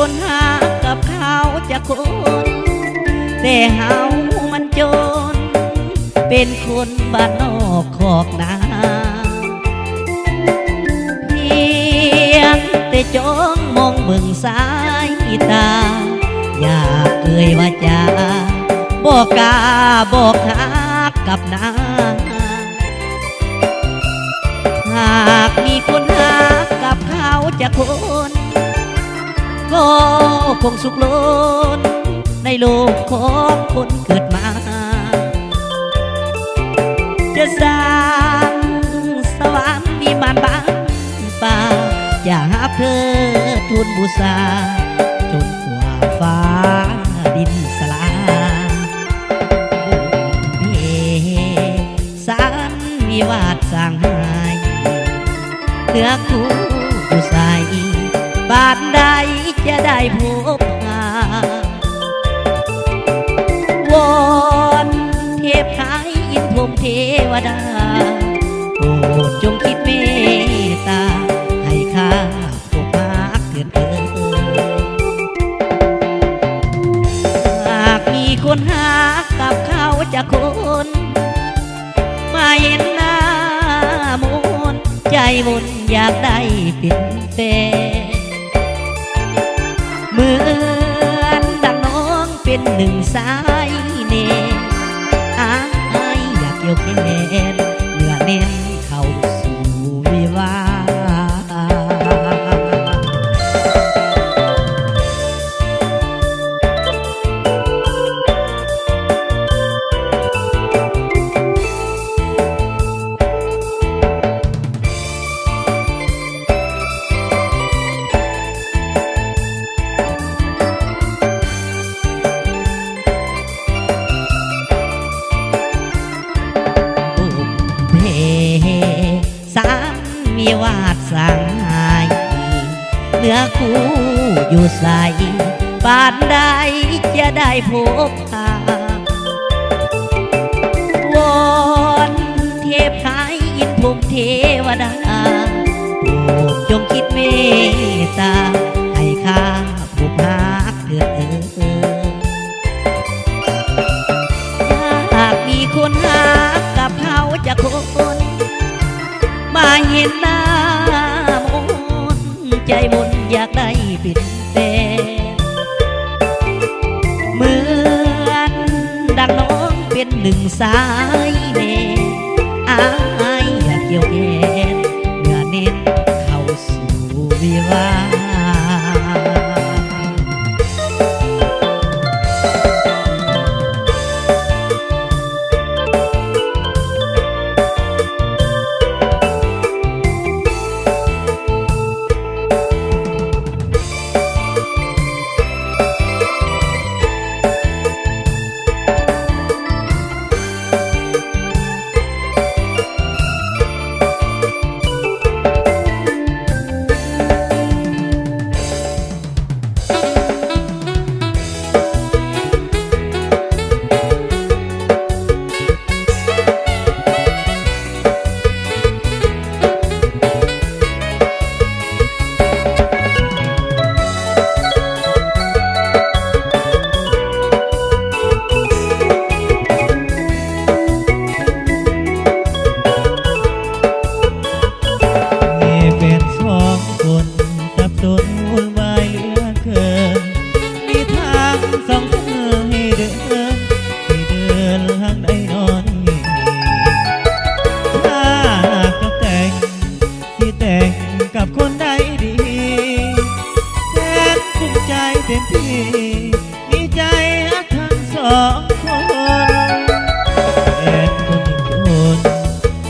คนหากับเขาจะคนแต่เฮามันจนเป็นคนบ้านนอกขอกนาเพียงแต่จ้องมองเบิ่งสายตาอยากเอ่ยว่าจะบอกกาบอกหักกับนางหากมีคนหากับเขาจะคนก็คงสุขล้นในโลกของคนเกิดมาจะสร้างสวรรค์วิมานบ้านป่าอย่าหาเธอทุนบูชาจนกว่าฟ้าดินสลายเพสารวิวาทสร้างหายเหลือคู่อยู่ใส่บ้านใดจะได้พบหาวอนเทพไทยอินพรหมเทวดาโปรดจงคิดเมตตาให้ข้าพบรักเถิดหากมีคนหากับเขาจะคนมาเห็นหน้ามนใจวนอยากได้เป็นแฟนเหมือนดังน้องเป็นหนึ่งสายเนอายอยากเกี่ยวแขนเนื้อเน้นเข้าสู่วิวามีวาดสร้างหายเนื้อคู่อยู่ใส่บ้านใดจะได้พบหาวอนเทพไทยอินพรหมเทวดาโปรดจงคิดเมตตาให้ข้าพบรักเถิดหากมีคนหากับเขาจะคนมาเห็นหน้ามนใจมนอยากได้เป็นแฟนเหมือนดังน้องเป็นหนึ่งสายเนอายอยากเกี่ยวแขนเนื้อเน้นเข้าสู่วิวามีใจรักทั้งสองคนเป็นคนหนึ่งคน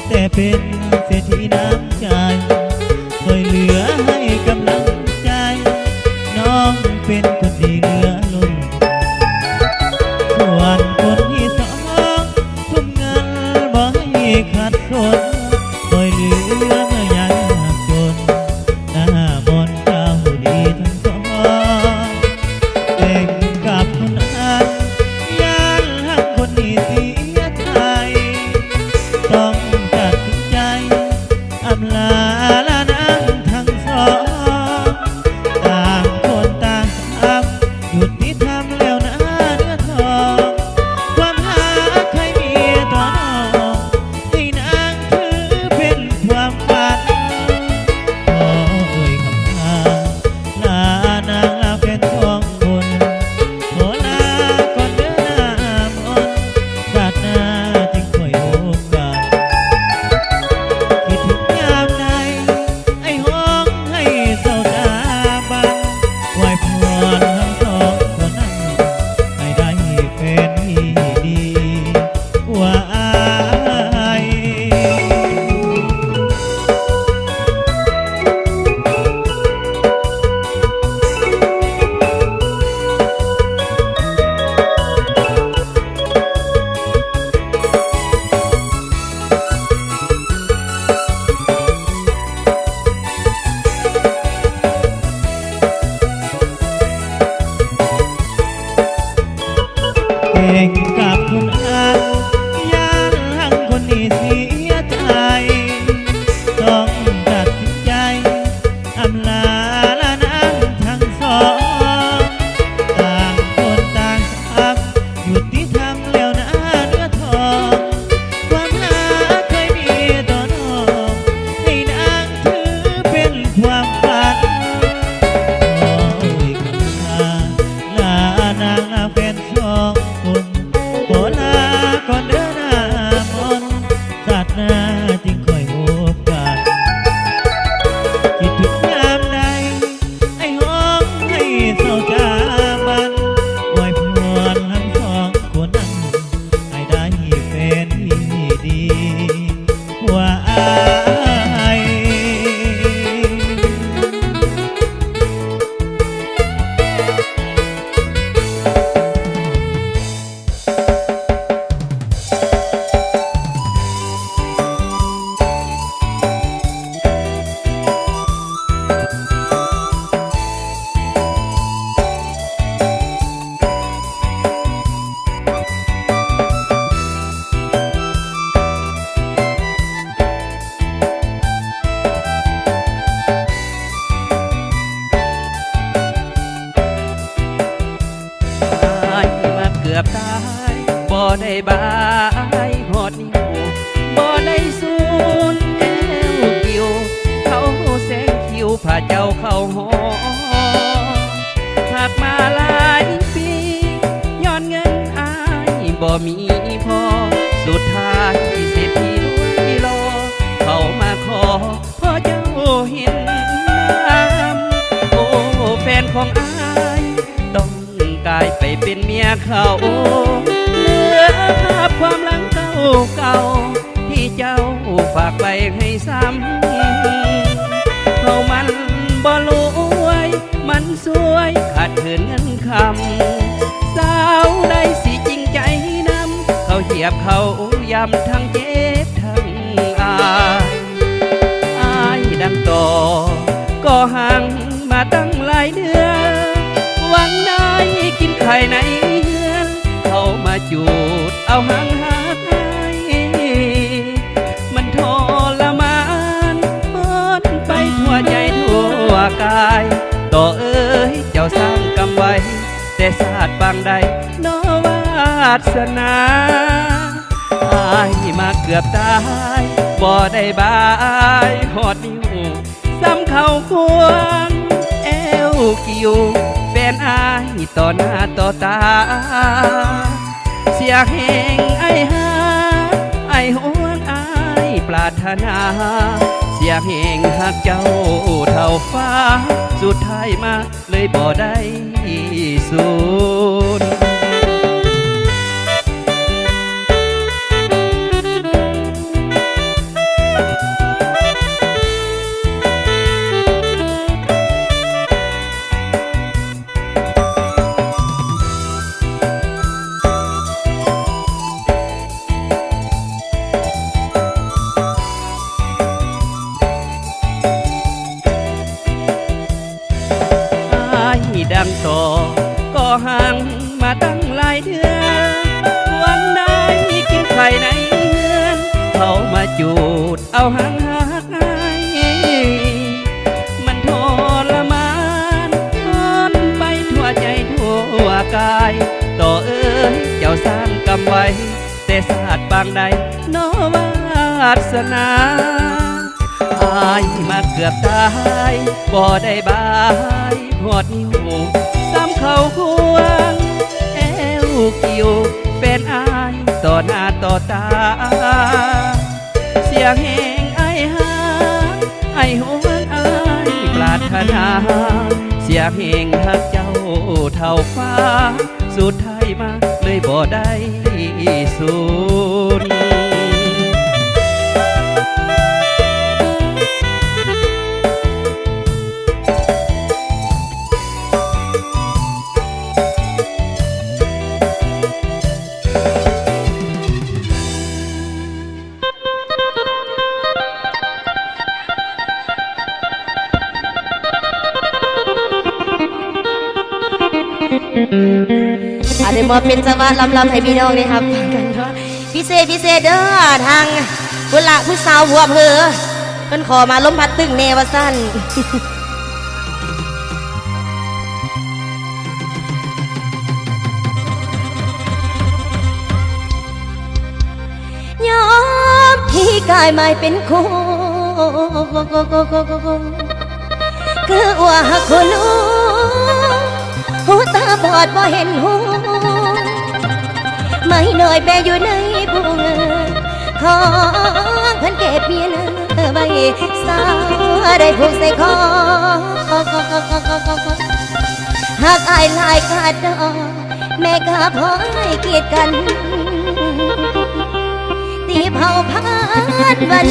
แต่เป็นเศรษฐีน้ำใจช่วยเหลือให้กำลังใจน้องเป็นคนดีเหลือล้นส่วนคนที่สองทุ่มเงินบ่ให้ขาดสนช่วยเหลือเมื่อยากจนหน้ามนต์เจ้าดีทั้งสองกับคนนั้นยันหักคนนี้เสียใจต้องตัดสินใจอำลาละนางทั้งสองต่างคนต่างไป อบตายบ่ได้บายหอดนิ้วบ่ได้สูนแอวกิวเขาแสงคิวพาเจ้าเข้าหอหากมาหลายปีย้อนเงินอายบ่มีพอสุดท้ายเศรษฐีรวยรอเขามาขอพอเจ้าเห็นน้ำโอ้แฟนของอายต้องกลายไปเป็นเมียเขาเหลือภาพความหลังเก่าที่เจ้าฝากไปให้ซ้ำเขามันบ่รวยมันสวยขาดเถินเงินคำสาวได้สิจริงใจนำเขาเหยียบเขายำทั้งเจ็บทั้งอายดังต่อก็ห่างมาตั้งหลายเดือนวันไหนกินไข่ในเฮือนเขามาจูดเอาหางหามันทรมานปนไปทั่วใจทั่วกายต่อเอ้ยเจ้าสร้างกรรมไว้แต่ศาสตร์บางใดโนวาสนาอายมาเกือบตายบ่ได้บายหอดนิ้วซ้ำเข้าควงแอวกิวแฟนอายต่อหน้าต่อตาเสียแห่งไอ้หาไอ้หวนอายปรารถนาเสียแห่งหักเจ้าเท่าฟ้าสุดท้ายมาเลยบ่ได้สูญดังต่อก็ห่างมาตั้งหลายเดือนวันไหนกินไข่ในเฮือนเขามาจูดเอาหางหากมันทรมานทนไปทั่วใจทั่วกายต่อเอ้ยเจ้าสร้างกรรมไว้แต่ศาสตร์บางใดโนวาสนาอายมาเกือบตายบ่ได้บายหอดนิ้วซ้ำเข้าควงแอวกิวเป็นอายต่อหน้าต่อตาเสียงแห่งไอ้หาไอ้หวนอายปรารถนาเสียงแห่งหักเจ้าเท่าฟ้าสุดท้ายมาเลยบ่ได้สูญอาจจะมาเป็นจังหวะลำให้พี่น้องได้ครับฟังกันเนาะพิเศษเด้อทางผู้ละผู้สาวหัวเพอเพิ่นขอมาล้มพัดตึงแนวสั้นยอมที่กายไม่เป็นคู่คือว่าคนรู้หูตาบอดบ่เห็นหูไม่น้อยแบอยู่ในบุงของเพิ่นเก็บเมียนไว้สาวได้ผูกใส่คอหากอายลายขาดดอกแม่ก็พอให้เกียรติกันตีเผาพันวัน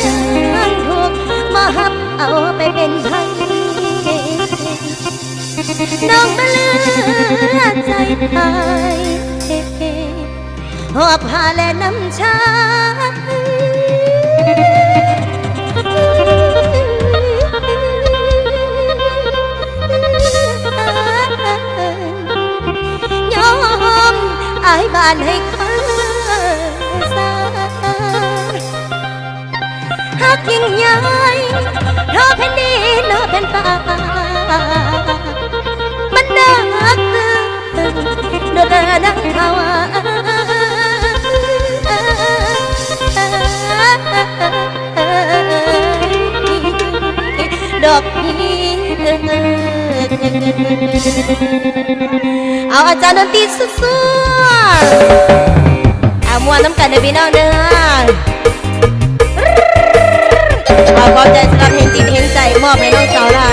นั้นถูกมาหับเอาไปเป็นพันน้องมาเลือใจตายหอบผ้าและน้ำชาอายบ้านให้ข้าสาหักยิ่งใหญ่เพราะแผ่นดินเพราะแผ่นป่ามันดักโดนดังเขา เอาอาจารย์ดนตรีสู้ๆเอามวนน้ำกันเด้อพี่น้องเด้อขอบใจสำหรับเห็นจิตเห็นใจมอบให้น้องสาวล่ะ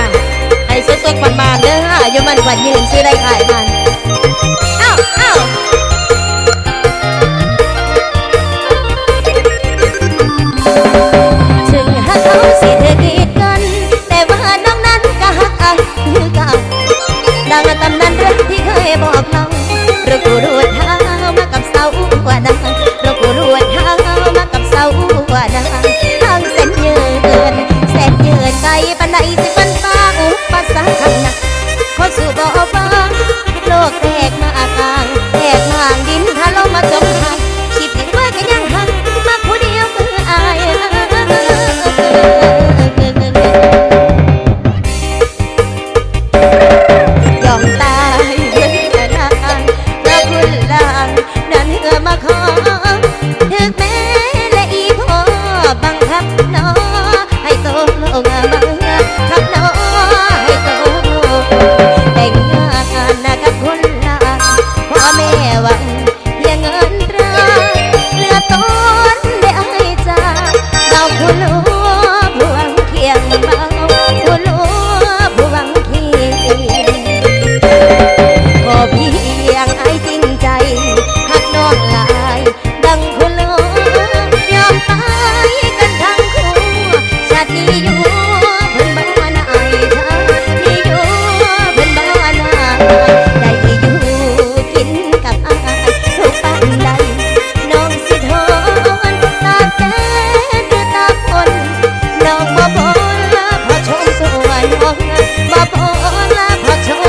ให้สดๆบานๆเด้ออยู่มันขวัญยืนซื้อได้ขายมันอ้าวอ้าวถึงหักเขาสิเธอกีดกันแต่ว่าน้องนั้นก็หักอายคือกันดังตำนานเรื่องที่เคยบอกน้องเรากูรวดเท้ามากับเสาหัวดังเรากูรวดเท้ามากับเสาหัวดังทางเส้นยืนแสนยืนไกลปันใดสิปันฟ้าอุปสรรคข้างหนักขอสู่บ่อฟ้าโลกแตกมาอากางแตกห่างดินถ้าเรามาจมหายคิดยังว่าก็ยังหักมาผู้เดียวคืออายยอมตายเพื่อนนางแล้วคุณลางนั้นเอื้อมาขอถึกแม้และอีพ่อบังคับน้อให้โตลงมาขับน้อให้โตแต่งงานนะกับคุณลางพ่อแม่หวังเพียงเงินตราเหลือต้นได้ไอ้จ้าเบาคุณลูกผู้หวังเคียงเบาคุณลูกผู้หวังเคียงพอเพียงไอ้จริงใจหักน้องหลายดังคุณลูกยอมตายกันทั้งคู่ชาตินี้อยู่เพิ่นบ้านไอ้เธอที่อยู่เพิ่นบ้านได้อยู่กินกับอายทุกปันใดน้องสิทนตากแดดหรือตากฝนน้องบ่พอละพอชมสวยน้องบ่พอละพอชม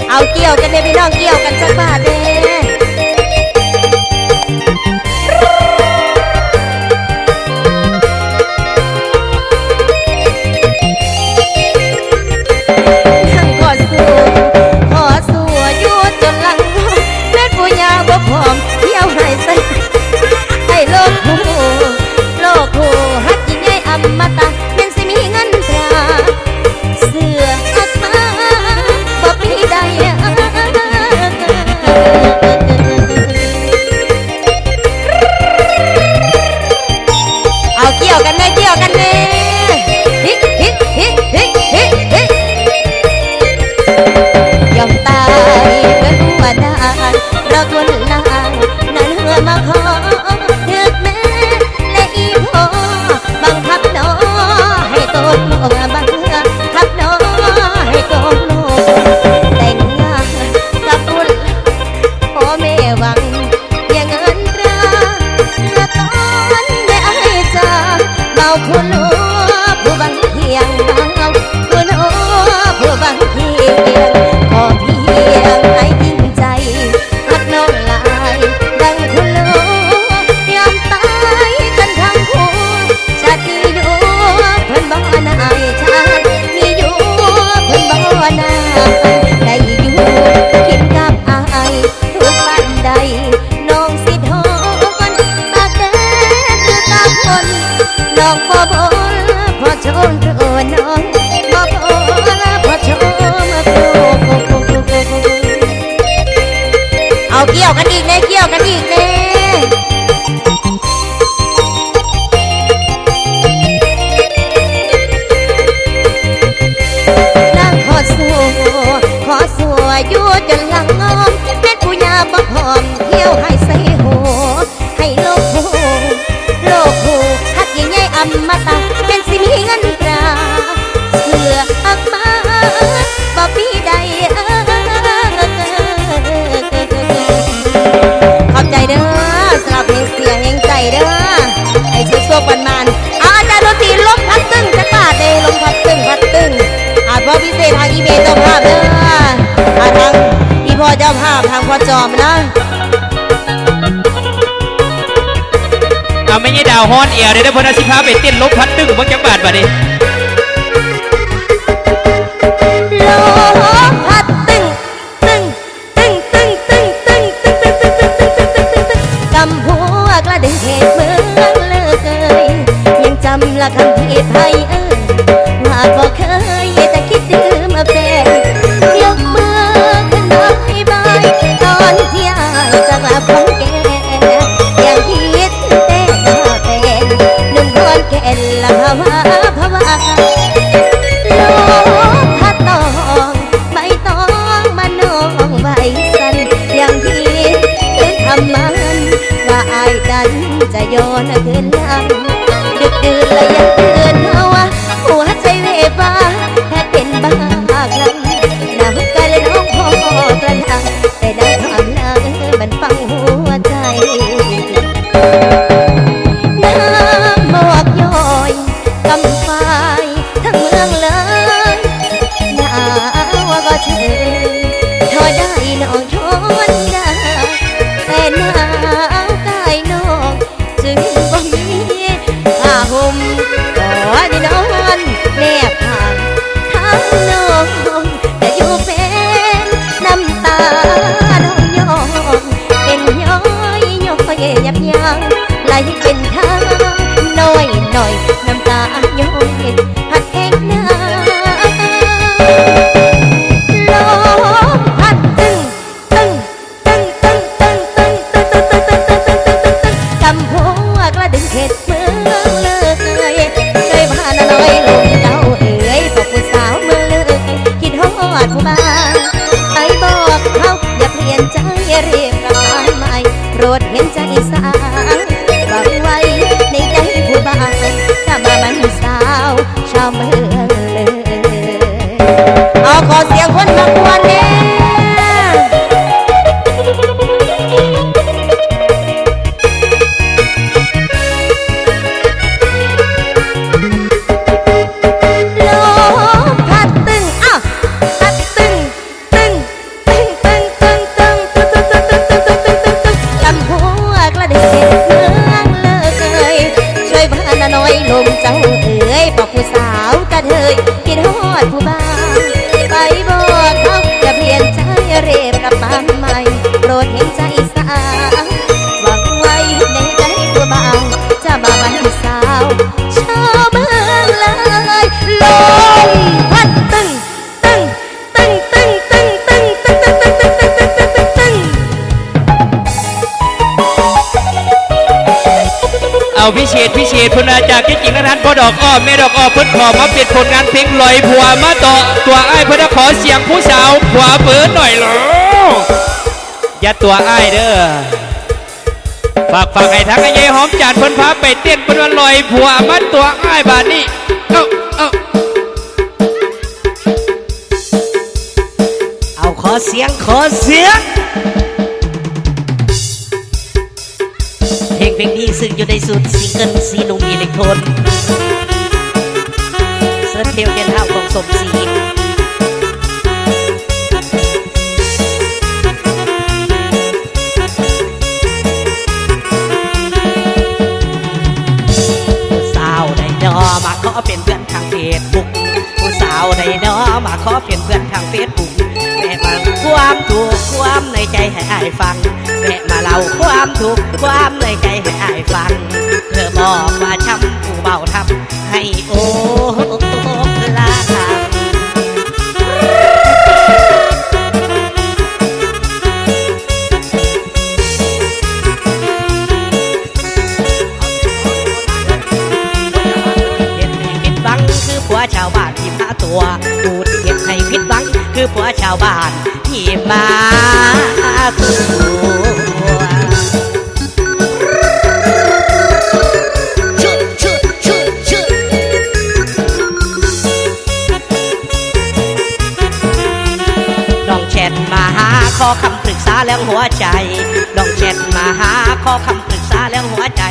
เอาเกี่ยวกันเลยพี่น้องเกี่ยวกันสักบาทเด้นั่งขอสู้อยู่จนหลังแม่ผู้ยาบ่พร้อมเที่ยวให้ใส่ให้โลกคู่ฮักยิ่งใหญ่อมตะแม่นสิมีเงินตราเสื้ออักมาบ่มีใดเอาเกี่ยวกันเลยเกี่ยวกันเลยฮิฮิฮิฮิฮิฮิยอมตายเพื่อหัวดานเราคนลางนั้นเหือมาขอถึกแม่และอีพ่อบังคับน้อให้ตกลงบังคับน้อให้ตกลงแต่งงานกับคุณพ่อแม่หวังเพียงเงินตราเมื่อตอนได้ไอ้จ้าเบาคุณลูกผู้บังเคียงเบาคุณลูกผู้บังเคียงขอเพียงให้จริงใจหักน้องหลายดังคุณลูกยอมตายกันทั้งคู่ชาตินี้อยู่เพิ่นบ่นาไอ้ชาตินี้อยู่เพิ่นบ่นาได้อยู่กินกับอายทุกวันใดน้องสิทนตากแดดหรือตากฝนน้องบ่บ่พอชนเรือน้องบ่บ่พอชนเอาเกี่ยวกันอีกเลยเกี่ยวกันอีกเลยนั่งขอสู้อยู่จนหลังงอมเป็นผู้ยาบ่พร้อมเที่ยวให้ใส่หัวให้โลกคู่ฮักยิ่งใหญ่อมตะเป็นสิมีเงินตราเสื้ออักมาบ่มีใดขอบใจเด้อสำหรับเพลงเสียงแห่งใจเด้อไอ้สุดโซกมันเอาอาจารย์ดนตรีลมพัดตึ้งจักบาทเด้ลมพัดตึ้งอาจบ่พิเศษทางอีเมลเจ้าภาพเด้อทางอีพ่อเจ้าภาพทางพ่อจอมนะ เอาไม่ใช่ดาวฮอนเอียได้พนักสิพาไปเต้นลบพัดตึ้งบักจังบาทบาดนี้ลมพัดตึ้งตึ้งตึ้งตึ้งตึ้งตึ้งตึ้งตึ้งตึ้งตึ้งตึ้งตึ้งตึ้งตึ้งกำหัวกระดึงเหตุเมืองเลิกเกยยังจำละคำที่ไทยว่าบ่เคยจะ ละโยนคืนลำดึกดื่นละยังเตือนเฮาว่าหัวใจเวบ้าแทบเป็นบ้าคลั่งน้ำกายและน้องพ่อกระทังแต่ได้ความลามันฟังหัวใจน้ำหมอกย้อยกำไฟทั้งเมืองเลยหนาวก็เชยทอได้น้องทนได้แต่หนาวกายน้องจึงบ่มีผ้าห่มก่อนนอนแนบทางทั้งน้องแต่อยู่เป็นน้ำตาน้องยอมเป็นย้อยย้อยยับยั้งไหลเป็นทางน้อยหน่อยน้ำตาย้อยหัดแห้งหน้าลมพัดตึงตึงตึงตึงตึงตึงตึงตึงตึงตึงตึงตึงตึงตึงกำหัวกระดึงเข็ดเมืองเลยเคยผ่านน้อยลงเจ้าเอ๋ยบอกผู้สาวเมืองเลยคิดฮอดผู้บ้านไอ้บอกเขาอย่าเปลี่ยนใจเรียกกลับมาใหม่โปรดเห็นใจสาวหวังไว้ในใจผู้บ้านถ้ามามันสาวชาวเมืองเลยเอาขอเสียงคนมากวนเนี่ยลมพัดตึงอ้าวพัดตึงตึงตึงตึงตึงตึงตึงตึงตึงตึงตึงตึงตึงตึงตึงจำหัวกระเด็นเมืองเลยช่วยพาน้อยลมเจ้าเอ๋ยบอกผู้สาวกระเทยคิดฮอดผู้บ้านไปบอกเขาอย่าเปลี่ยนใจเรียบกลับบ้านใหม่โปรดเห็นใจสาวหวังไว้ในใจผู้บ่าวจะมาวันสาวชาวเมืองเลยลมพัดตึงตึงตึงตึงตึงตึงตึงตึงตึงตึงตึงตึงตึงตึงตึง เอาพิเศษพุ่นอาจากที่จริงนั้นพ่อดอกอ้อแม่ดอกอ้อเพิ่นขอมาเป็นผลงานเพลงลอยผัวมาต่อตัวอ้ายเพิ่นขอเสียงผู้สาวผัวเปิดหน่อยเหรออย่าตัวอ้ายเด้อฝากให้ทั้งไอ้ยัยหอมจานเพิ่นพาไปเต้นเพิ่นว่าลอยผัวมาตัวอ้ายบาดนี้เอาขอเสียงเพลงนี้ซึ่งอยู่ในสุดซิงเกิลซีนุ่มอิเล็กโทรนเสิร์ชเทลเด่นเท่าของสมศรีผู้สาวใดเนาะมาขอเป็นเพื่อนทางเฟซบุ๊กผู้สาวใดเนาะมาขอเป็นเพื่อนทางเฟซบุ๊กแม่มาความถูกความในใจให้อ้ายฟังแม่มาเล่าความถูกความในใจให้อ้ายฟังเธอบอกว่าช้ำผู้เบาทำให้โอ้ลาชาวบ้านที่มาตัวพูดเห็นให้ผิดหวังคือผัวชาวบ้านที่มาตัวน้องแชทมาหาขอคำปรึกษาเรื่องหัวใจน้องแชทมาหาขอคำปรึกษาเรื่องหัวใจ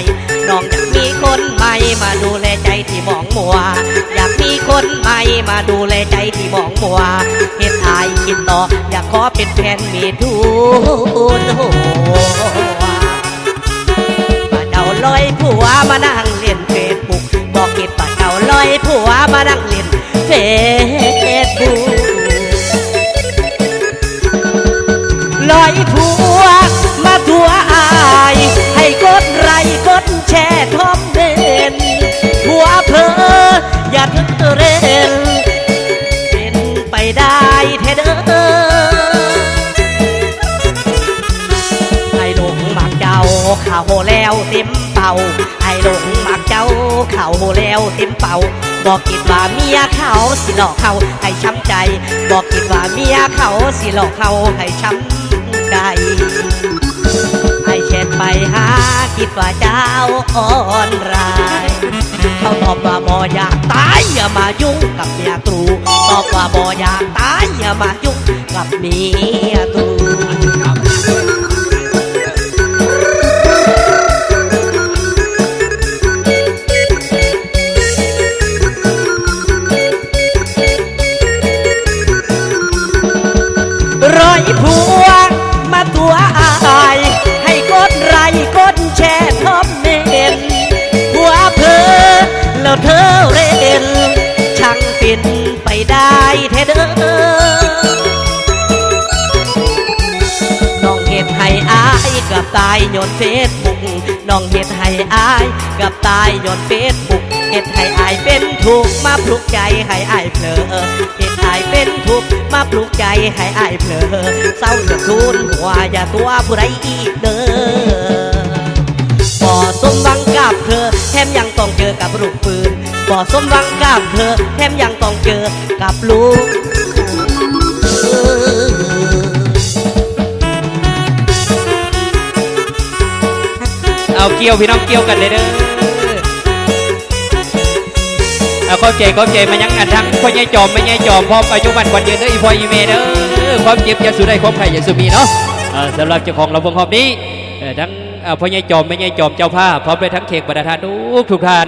น้องอยากมีคนใหม่มาดูแลใจที่มองมัวอยากมีคนใหม่มาดูแลใจที่มองมัวเฮ็ดทายกินต่ออยากขอเป็นแฟนมีทุนหัวมาเดาลอยผัวมานั่งเล่นเฟซบุ๊กบอกคิดว่าเดาลอยผัวมานั่งเล่นเฟซบุ๊กลอยผัวมาตัวอายให้กดไลค์กดแชร์คอมเมนต์ผัวเพออย่าทึกเรนเป็นไปได้เทเด้อให้หลงมักเจ้าข่าวแล้วเต็มเป่าให้หลงมักเจ้าข่าวแล้วเต็มเป่าบอกคิดว่าเมียเขาสิหลอกเขาให้ช้ำใจบอกคิดว่าเมียเขาสิหลอกเขาให้ช้ำใจไอเช็ด ไปหาคิดว่าเจ้าอ่อนร้ายเขาตอบว่าบ่อยากตายอย่ามายุ่งกับเมียตรูตอบว่าบ่อยากตายอย่ามายุ่งกับเมียตรูร้อยผัวมาตัวอายให้กดไลค์กดแชร์คอมเมนต์ผัวเพอแล้วเธอเล่นช่างฟินไปได้แท้เด้อน้องเฮ็ดให้อายกับตายย้อนเฟซบุ๊กน้องเฮ็ดให้อายกับตายย้อนเฟซบุ๊กเฮ็ดให้อายเป็นทุกข์มาปลุกใจให้อายเผลอเฮ็ดอายเป็นทุกข์มาปลุกใจให้อายเผลอเศร้าจะทูลหัวอย่าตัวผู้ใดอีกเด้อบ่สมหวังกับเธอแถมยังต้องเจอกับลูกปืนบ่สมหวังกับเธอแถมยังต้องเจอกับลูกเอาเกี่ยวพี่น้องเกี่ยวกันเลยเด้อเอาขอบใจมายังกันทั้งพ่อใหญ่จอมไม่ใหญ่จอมพร้อมอายุมันวันเดือนเด้ออีพ่ออีเมเด้อความเจ็บอย่าสู้ได้ความไข่อย่าสู้มีเนาะสำหรับเจ้าของเราวงหอบนี้ทั้งพ่อใหญ่จอมไม่ใหญ่จอมเจ้าภาพพร้อมด้วยทั้งเขกบรรดาทานทุกท่าน